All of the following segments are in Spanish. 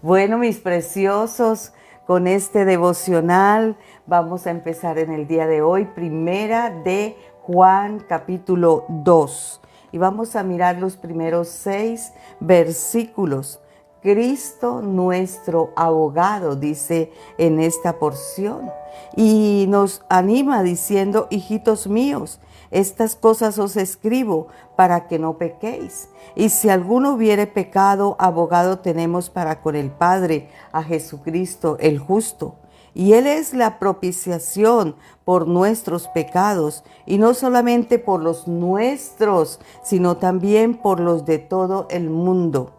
Bueno, mis preciosos, con este devocional vamos a empezar en el día de hoy, primera de Juan, capítulo 2. Y vamos a mirar los primeros 6 versículos. Cristo nuestro abogado, dice en esta porción. Y nos anima diciendo, hijitos míos, estas cosas os escribo para que no pequéis. Y si alguno hubiere pecado, abogado tenemos para con el Padre, a Jesucristo el justo. Y Él es la propiciación por nuestros pecados, y no solamente por los nuestros, sino también por los de todo el mundo.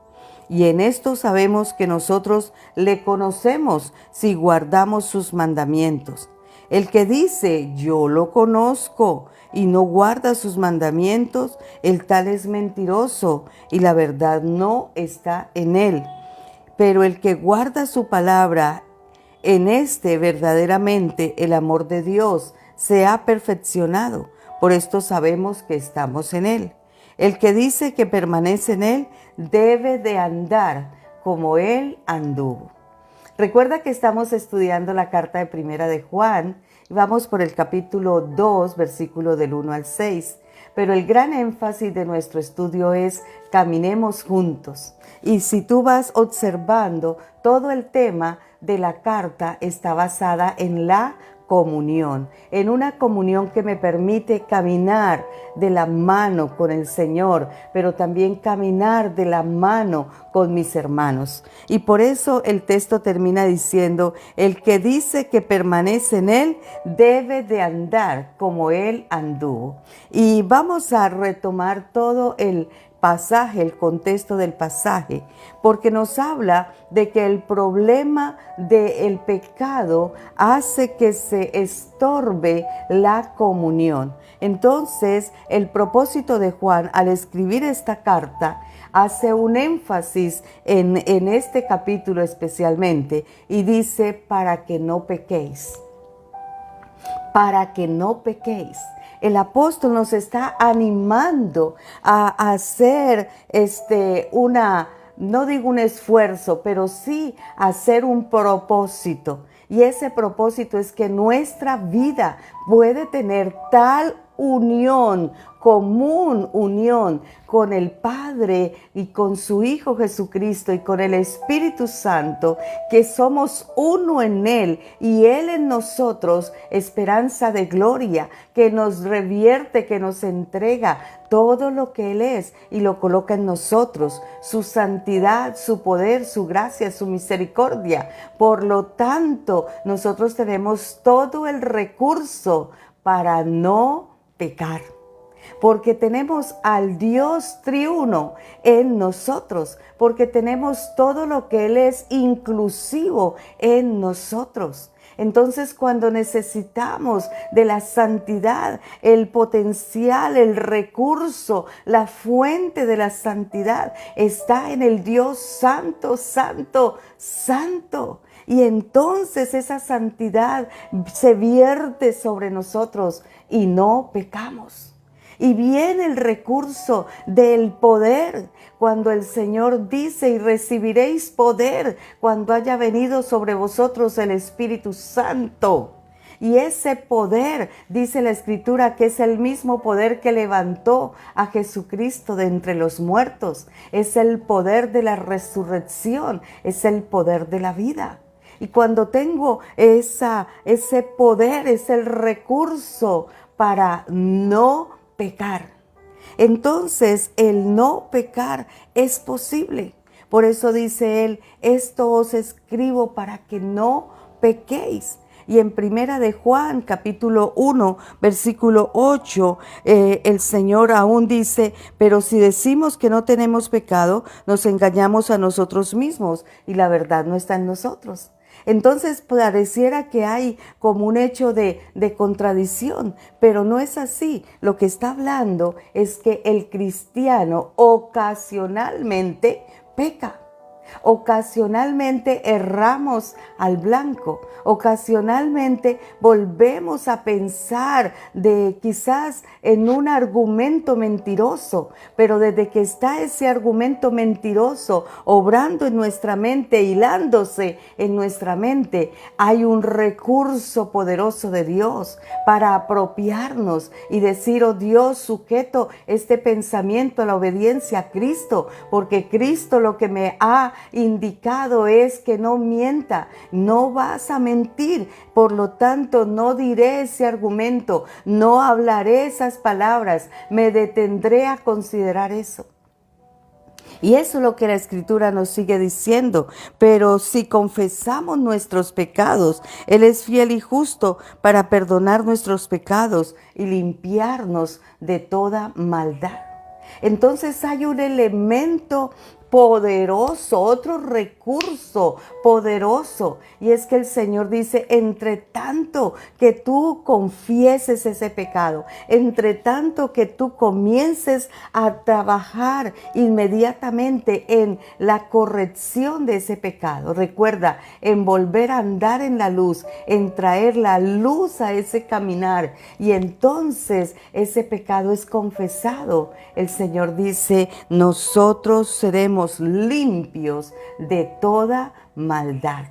Y en esto sabemos que nosotros le conocemos si guardamos sus mandamientos. El que dice, yo lo conozco, y no guarda sus mandamientos, el tal es mentiroso, y la verdad no está en él. Pero el que guarda su palabra, en este verdaderamente el amor de Dios se ha perfeccionado. Por esto sabemos que estamos en él. El que dice que permanece en él debe de andar como él anduvo. Recuerda que estamos estudiando la carta de primera de Juan y vamos por el capítulo 2, versículo del 1 al 6. Pero el gran énfasis de nuestro estudio es caminemos juntos. Y si tú vas observando, todo el tema de la carta está basada en la comunión, en una comunión que me permite caminar de la mano con el Señor, pero también caminar de la mano con mis hermanos. Y por eso el texto termina diciendo, el que dice que permanece en Él debe de andar como Él anduvo. Y vamos a retomar todo el pasaje, el contexto del pasaje, porque nos habla de que el problema del pecado hace que se estorbe la comunión. Entonces, el propósito de Juan al escribir esta carta hace un énfasis en este capítulo especialmente y dice, para que no pequéis. Para que no pequéis. El apóstol nos está animando a hacer no digo un esfuerzo, pero sí hacer un propósito. Y ese propósito es que nuestra vida puede tener tal común unión con el Padre y con su Hijo Jesucristo y con el Espíritu Santo, que somos uno en Él y Él en nosotros, esperanza de gloria, que nos revierte, que nos entrega todo lo que Él es y lo coloca en nosotros, su santidad, su poder, su gracia, su misericordia. Por lo tanto, nosotros tenemos todo el recurso para no pecar, porque tenemos al Dios triuno en nosotros, porque tenemos todo lo que Él es inclusivo en nosotros. Entonces, cuando necesitamos de la santidad, el potencial, el recurso, la fuente de la santidad está en el Dios santo, santo, santo. Y entonces esa santidad se vierte sobre nosotros y no pecamos. Y viene el recurso del poder, cuando el Señor dice, y recibiréis poder cuando haya venido sobre vosotros el Espíritu Santo. Y ese poder, dice la Escritura, que es el mismo poder que levantó a Jesucristo de entre los muertos. Es el poder de la resurrección, es el poder de la vida. Y cuando tengo ese poder, es el recurso para no pecar. Entonces, el no pecar es posible. Por eso dice él, esto os escribo para que no pequéis. Y en primera de Juan, capítulo 1, versículo 8, el Señor aún dice, pero si decimos que no tenemos pecado, nos engañamos a nosotros mismos y la verdad no está en nosotros. Entonces pareciera que hay como un hecho de contradicción, pero no es así. Lo que está hablando es que el cristiano ocasionalmente peca. Ocasionalmente erramos al blanco, ocasionalmente volvemos a pensar de quizás en un argumento mentiroso, pero desde que está ese argumento mentiroso obrando en nuestra mente, hilándose en nuestra mente, hay un recurso poderoso de Dios para apropiarnos y decir: oh Dios, sujeto este pensamiento a la obediencia a Cristo, porque Cristo lo que me ha indicado es que no mienta, no vas a mentir, por lo tanto no diré ese argumento, no hablaré esas palabras, me detendré a considerar eso. Y eso es lo que la Escritura nos sigue diciendo. Pero si confesamos nuestros pecados, Él es fiel y justo para perdonar nuestros pecados y limpiarnos de toda maldad. Entonces hay un elemento poderoso, otro recurso poderoso, y es que el Señor dice: entre tanto que tú confieses ese pecado, entre tanto que tú comiences a trabajar inmediatamente en la corrección de ese pecado, recuerda, en volver a andar en la luz, en traer la luz a ese caminar, y entonces ese pecado es confesado. El Señor dice: nosotros seremos limpios de toda maldad.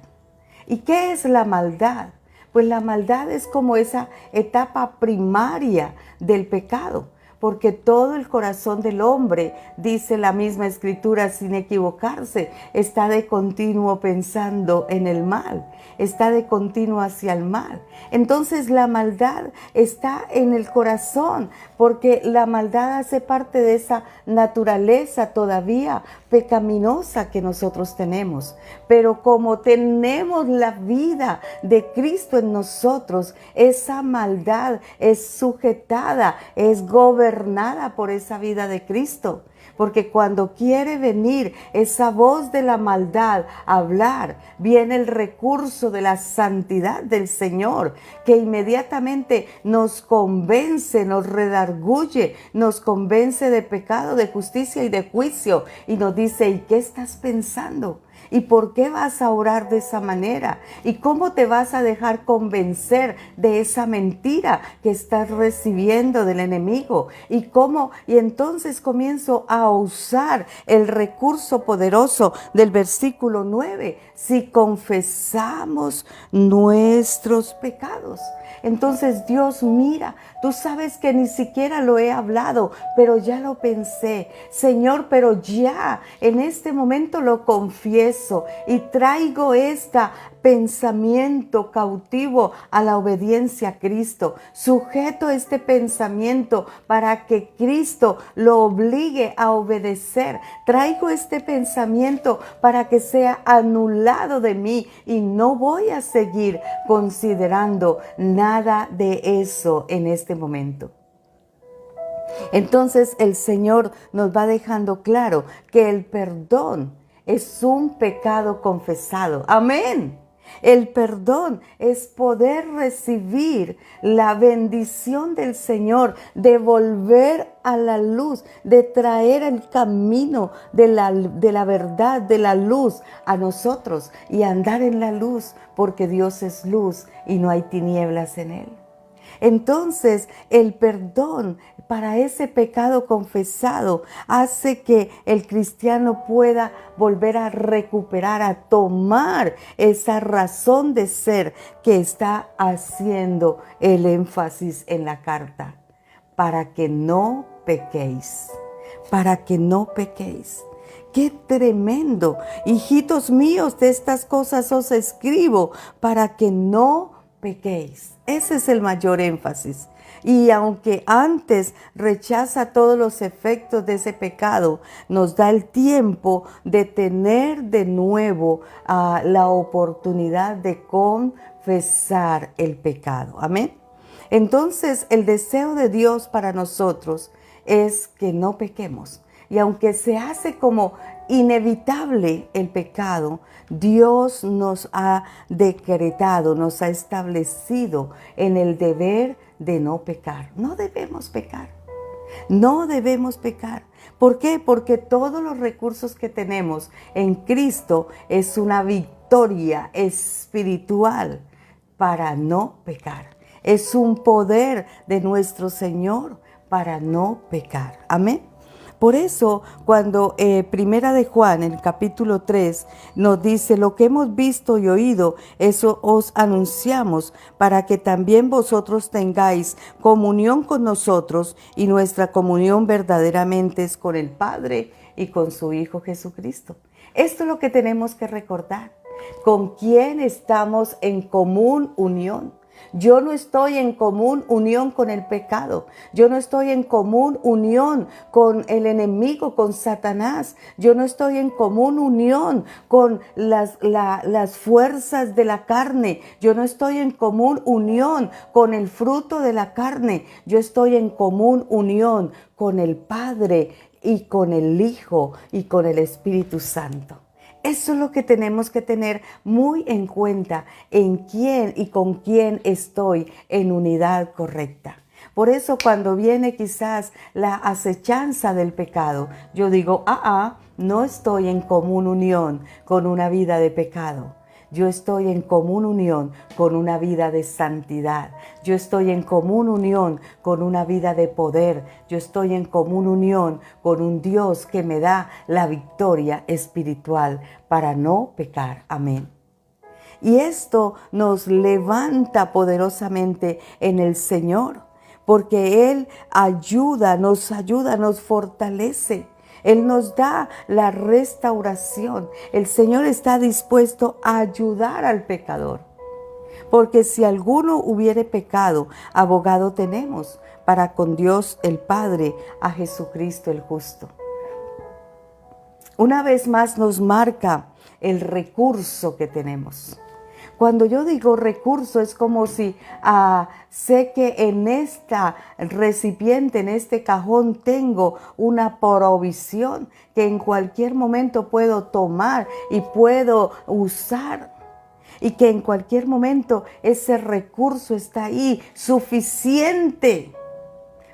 ¿Y qué es la maldad? Pues la maldad es como esa etapa primaria del pecado, porque todo el corazón del hombre, dice la misma Escritura sin equivocarse, está de continuo pensando en el mal, está de continuo hacia el mal. Entonces la maldad está en el corazón, porque la maldad hace parte de esa naturaleza todavía pecaminosa que nosotros tenemos. Pero como tenemos la vida de Cristo en nosotros, esa maldad es sujetada, es gobernada por esa vida de Cristo. Porque cuando quiere venir esa voz de la maldad a hablar, viene el recurso de la santidad del Señor, que inmediatamente nos convence, nos redarguye, nos convence de pecado, de justicia y de juicio, y nos dice: ¿y qué estás pensando? ¿Y por qué vas a orar de esa manera? ¿Y cómo te vas a dejar convencer de esa mentira que estás recibiendo del enemigo? ¿Y cómo? Y entonces comienzo a usar el recurso poderoso del versículo 9. Si confesamos nuestros pecados. Entonces Dios mira, tú sabes que ni siquiera lo he hablado, pero ya lo pensé. Señor, pero ya en este momento lo confieso y traigo este pensamiento cautivo a la obediencia a Cristo. Sujeto este pensamiento para que Cristo lo obligue a obedecer. Traigo este pensamiento para que sea anulado de mí y no voy a seguir considerando nada de eso en este momento. Entonces el Señor nos va dejando claro que el perdón es un pecado confesado. Amén. El perdón es poder recibir la bendición del Señor, de volver a la luz, de traer el camino de la verdad, de la luz a nosotros y andar en la luz, porque Dios es luz y no hay tinieblas en Él. Entonces, el perdón para ese pecado confesado hace que el cristiano pueda volver a recuperar, a tomar esa razón de ser que está haciendo el énfasis en la carta. Para que no pequéis, para que no pequéis. ¡Qué tremendo! Hijitos míos, de estas cosas os escribo para que no pequéis. Ese es el mayor énfasis. Y aunque antes rechaza todos los efectos de ese pecado, nos da el tiempo de tener de nuevo la oportunidad de confesar el pecado. Amén. Entonces, el deseo de Dios para nosotros es que no pequemos. Y aunque se hace como inevitable el pecado, Dios nos ha decretado, nos ha establecido en el deber de no pecar. No debemos pecar. No debemos pecar. ¿Por qué? Porque todos los recursos que tenemos en Cristo es una victoria espiritual para no pecar. Es un poder de nuestro Señor para no pecar. Amén. Por eso, cuando Primera de Juan, en el capítulo 3, nos dice, lo que hemos visto y oído, eso os anunciamos, para que también vosotros tengáis comunión con nosotros, y nuestra comunión verdaderamente es con el Padre y con su Hijo Jesucristo. Esto es lo que tenemos que recordar. ¿Con quién estamos en común unión? Yo no estoy en común unión con el pecado. Yo no estoy en común unión con el enemigo, con Satanás. Yo no estoy en común unión con las fuerzas de la carne. Yo no estoy en común unión con el fruto de la carne. Yo estoy en común unión con el Padre y con el Hijo y con el Espíritu Santo. Eso es lo que tenemos que tener muy en cuenta, en quién y con quién estoy en unidad correcta. Por eso cuando viene quizás la acechanza del pecado, yo digo, no estoy en común unión con una vida de pecado. Yo estoy en común unión con una vida de santidad. Yo estoy en común unión con una vida de poder. Yo estoy en común unión con un Dios que me da la victoria espiritual para no pecar. Amén. Y esto nos levanta poderosamente en el Señor, porque Él nos fortalece. Él nos da la restauración. El Señor está dispuesto a ayudar al pecador. Porque si alguno hubiere pecado, abogado tenemos para con Dios el Padre, a Jesucristo el justo. Una vez más nos marca el recurso que tenemos. Cuando yo digo recurso es como si sé que en esta recipiente, en este cajón tengo una provisión que en cualquier momento puedo tomar y puedo usar. Y que en cualquier momento ese recurso está ahí suficiente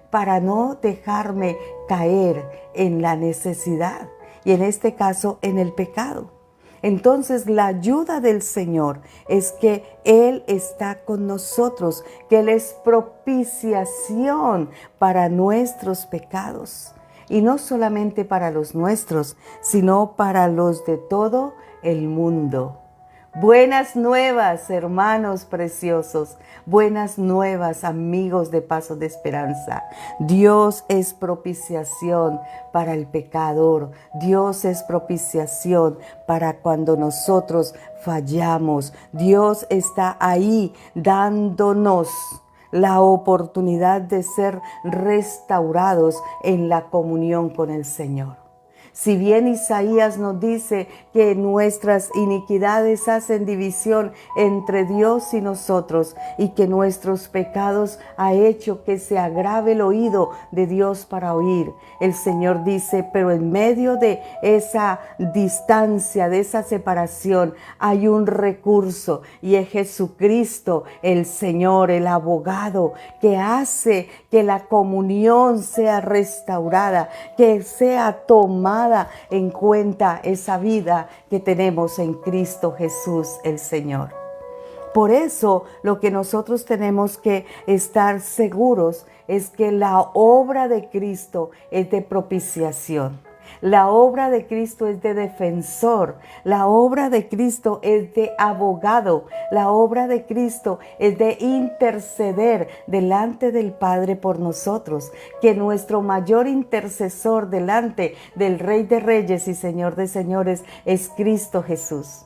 para no dejarme caer en la necesidad y en este caso en el pecado. Entonces la ayuda del Señor es que Él está con nosotros, que Él es propiciación para nuestros pecados. Y no solamente para los nuestros, sino para los de todo el mundo. Buenas nuevas, hermanos preciosos. Buenas nuevas, amigos de Paso de Esperanza. Dios es propiciación para el pecador. Dios es propiciación para cuando nosotros fallamos. Dios está ahí dándonos la oportunidad de ser restaurados en la comunión con el Señor. Si bien Isaías nos dice que nuestras iniquidades hacen división entre Dios y nosotros y que nuestros pecados ha hecho que se agrave el oído de Dios para oír, el Señor dice, pero en medio de esa distancia, de esa separación, hay un recurso y es Jesucristo, el Señor, el abogado, que hace que la comunión sea restaurada, que sea tomada en cuenta esa vida que tenemos en Cristo Jesús el Señor. Por eso lo que nosotros tenemos que estar seguros es que la obra de Cristo es de propiciación. La obra de Cristo es de defensor, la obra de Cristo es de abogado, la obra de Cristo es de interceder delante del Padre por nosotros, que nuestro mayor intercesor delante del Rey de Reyes y Señor de Señores es Cristo Jesús.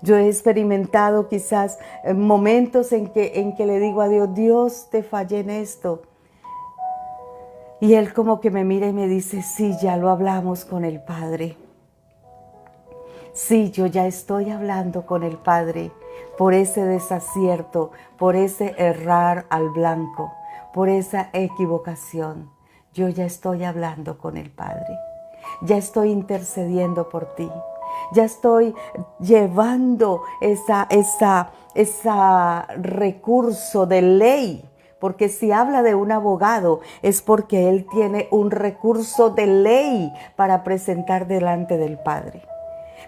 Yo he experimentado quizás momentos en que le digo a Dios, Dios, te fallé en esto. Y Él como que me mira y me dice, sí, ya lo hablamos con el Padre. Sí, yo ya estoy hablando con el Padre por ese desacierto, por ese errar al blanco, por esa equivocación. Yo ya estoy hablando con el Padre. Ya estoy intercediendo por ti. Ya estoy llevando ese recurso de ley, porque si habla de un abogado es porque él tiene un recurso de ley para presentar delante del Padre.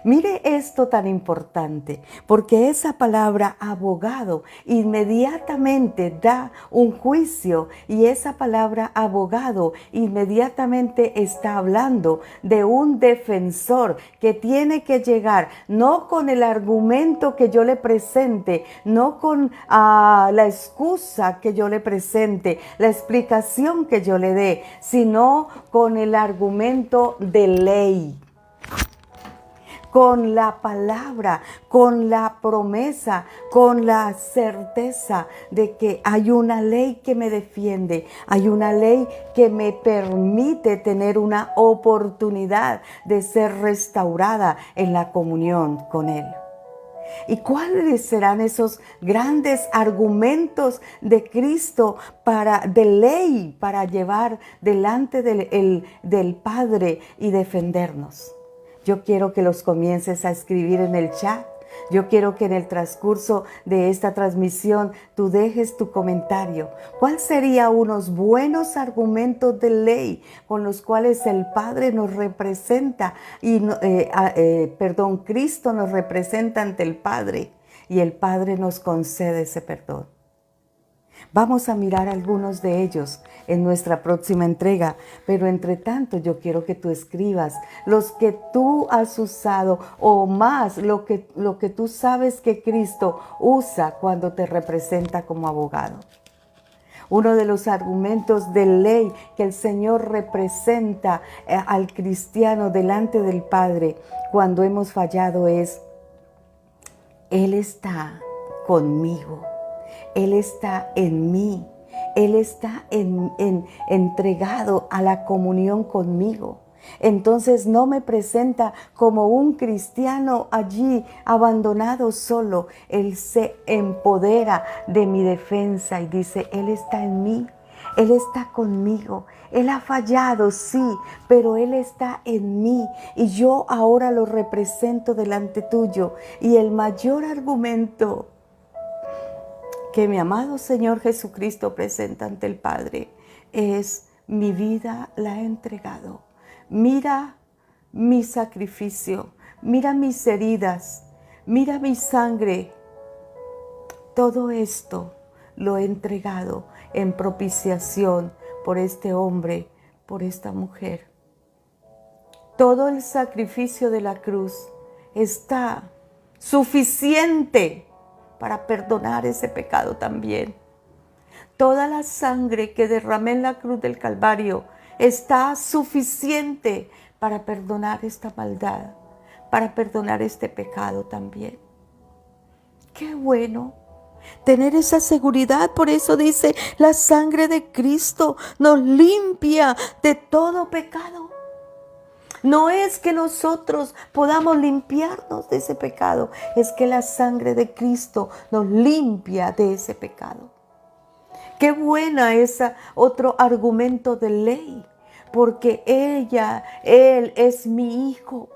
Mire esto tan importante, porque esa palabra abogado inmediatamente da un juicio y esa palabra abogado inmediatamente está hablando de un defensor que tiene que llegar no con el argumento que yo le presente, no con la excusa que yo le presente, la explicación que yo le dé, sino con el argumento de ley, con la palabra, con la promesa, con la certeza de que hay una ley que me defiende, hay una ley que me permite tener una oportunidad de ser restaurada en la comunión con Él. ¿Y cuáles serán esos grandes argumentos de Cristo de ley para llevar delante del Padre y defendernos? Yo quiero que los comiences a escribir en el chat. Yo quiero que en el transcurso de esta transmisión tú dejes tu comentario. ¿Cuál sería unos buenos argumentos de ley con los cuales el Padre nos representa Cristo nos representa ante el Padre y el Padre nos concede ese perdón? Vamos a mirar algunos de ellos en nuestra próxima entrega, pero entre tanto yo quiero que tú escribas los que tú has usado o más lo que tú sabes que Cristo usa cuando te representa como abogado. Uno de los argumentos de ley que el Señor representa al cristiano delante del Padre cuando hemos fallado es: Él está conmigo. Él está en mí, Él está entregado a la comunión conmigo. Entonces no me presenta como un cristiano allí abandonado solo. Él se empodera de mi defensa y dice: Él está en mí, Él está conmigo. Él ha fallado, sí, pero Él está en mí y yo ahora lo represento delante tuyo. Y el mayor argumento que mi amado Señor Jesucristo presenta ante el Padre es: mi vida la he entregado. Mira mi sacrificio, mira mis heridas, mira mi sangre. Todo esto lo he entregado en propiciación por este hombre, por esta mujer. Todo el sacrificio de la cruz está suficiente para perdonar ese pecado también. Toda la sangre que derramé en la cruz del Calvario está suficiente para perdonar esta maldad, para perdonar este pecado también. Qué bueno tener esa seguridad. Por eso dice: la sangre de Cristo nos limpia de todo pecado. No es que nosotros podamos limpiarnos de ese pecado, es que la sangre de Cristo nos limpia de ese pecado. Qué buena esa otro argumento de ley, porque Él es mi hijo.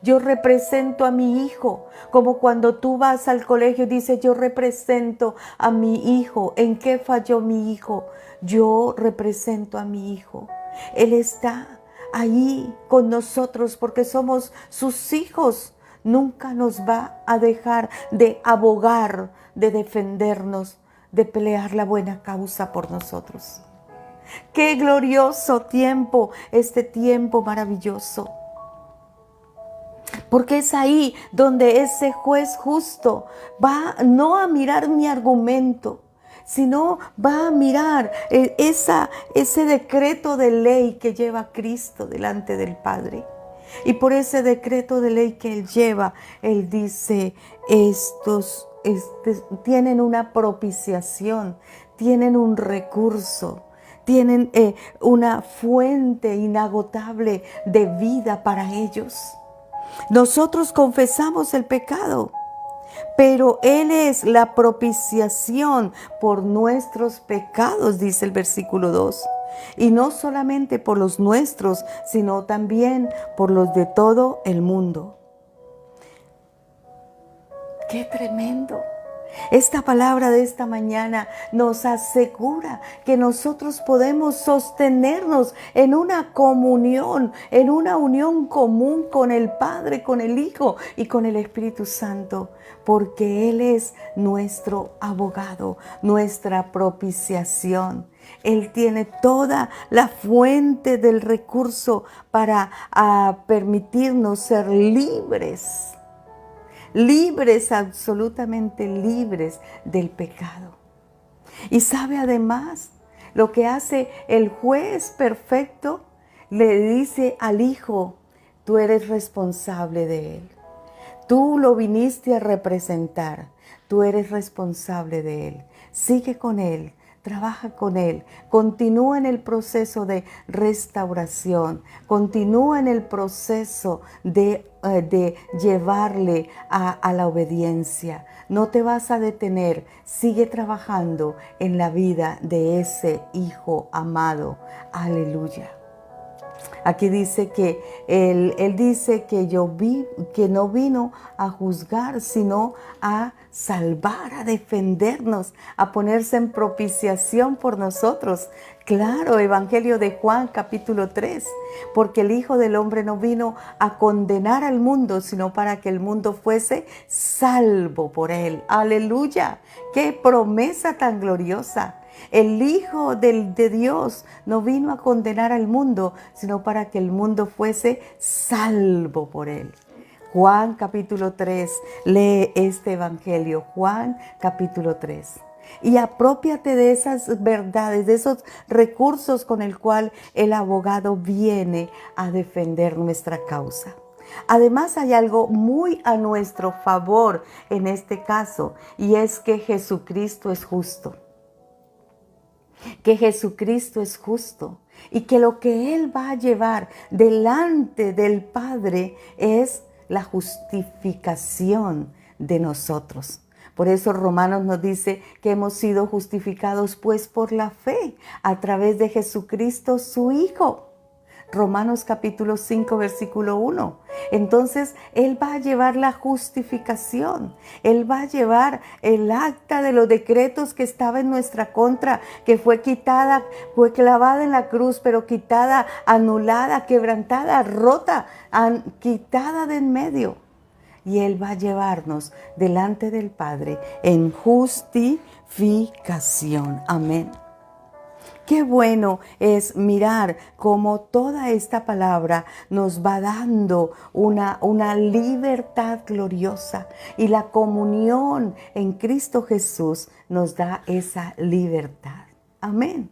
Yo represento a mi hijo, como cuando tú vas al colegio y dices: yo represento a mi hijo. ¿En qué falló mi hijo? Yo represento a mi hijo. Él está ahí con nosotros porque somos sus hijos. Nunca nos va a dejar de abogar, de defendernos, de pelear la buena causa por nosotros. Qué glorioso tiempo, este tiempo maravilloso. Porque es ahí donde ese juez justo va no a mirar mi argumento, sino va a mirar ese decreto de ley que lleva Cristo delante del Padre. Y por ese decreto de ley que Él lleva, Él dice: estos tienen una propiciación, tienen un recurso, tienen una fuente inagotable de vida para ellos. Nosotros confesamos el pecado, pero Él es la propiciación por nuestros pecados, dice el versículo 2. Y no solamente por los nuestros, sino también por los de todo el mundo. ¡Qué tremendo! Esta palabra de esta mañana nos asegura que nosotros podemos sostenernos en una comunión, en una unión común con el Padre, con el Hijo y con el Espíritu Santo, porque Él es nuestro abogado, nuestra propiciación. Él tiene toda la fuente del recurso para permitirnos ser libres. Libres, absolutamente libres del pecado. Y sabe además lo que hace el juez perfecto, le dice al Hijo, tú eres responsable de él. Tú lo viniste a representar, tú eres responsable de él. Sigue con él. Trabaja con Él, continúa en el proceso de restauración, continúa en el proceso de llevarle a la obediencia. No te vas a detener, sigue trabajando en la vida de ese Hijo amado. Aleluya. Aquí dice que él dice que que no vino a juzgar, sino a salvar, a defendernos, a ponerse en propiciación por nosotros. Claro, Evangelio de Juan, capítulo 3, porque el Hijo del Hombre no vino a condenar al mundo, sino para que el mundo fuese salvo por él. Aleluya, qué promesa tan gloriosa. El Hijo de Dios no vino a condenar al mundo, sino para que el mundo fuese salvo por él. Juan capítulo 3, lee este evangelio, Juan capítulo 3. Y apropiate de esas verdades, de esos recursos con el cual el abogado viene a defender nuestra causa. Además hay algo muy a nuestro favor en este caso, y es que Jesucristo es justo. Que Jesucristo es justo y que lo que Él va a llevar delante del Padre es la justificación de nosotros. Por eso Romanos nos dice que hemos sido justificados pues por la fe a través de Jesucristo su Hijo. Romanos capítulo 5, versículo 1. Entonces, Él va a llevar la justificación. Él va a llevar el acta de los decretos que estaba en nuestra contra, que fue quitada, fue clavada en la cruz, pero quitada, anulada, quebrantada, rota, quitada de en medio. Y Él va a llevarnos delante del Padre en justificación. Amén. Qué bueno es mirar cómo toda esta palabra nos va dando una libertad gloriosa y la comunión en Cristo Jesús nos da esa libertad. Amén.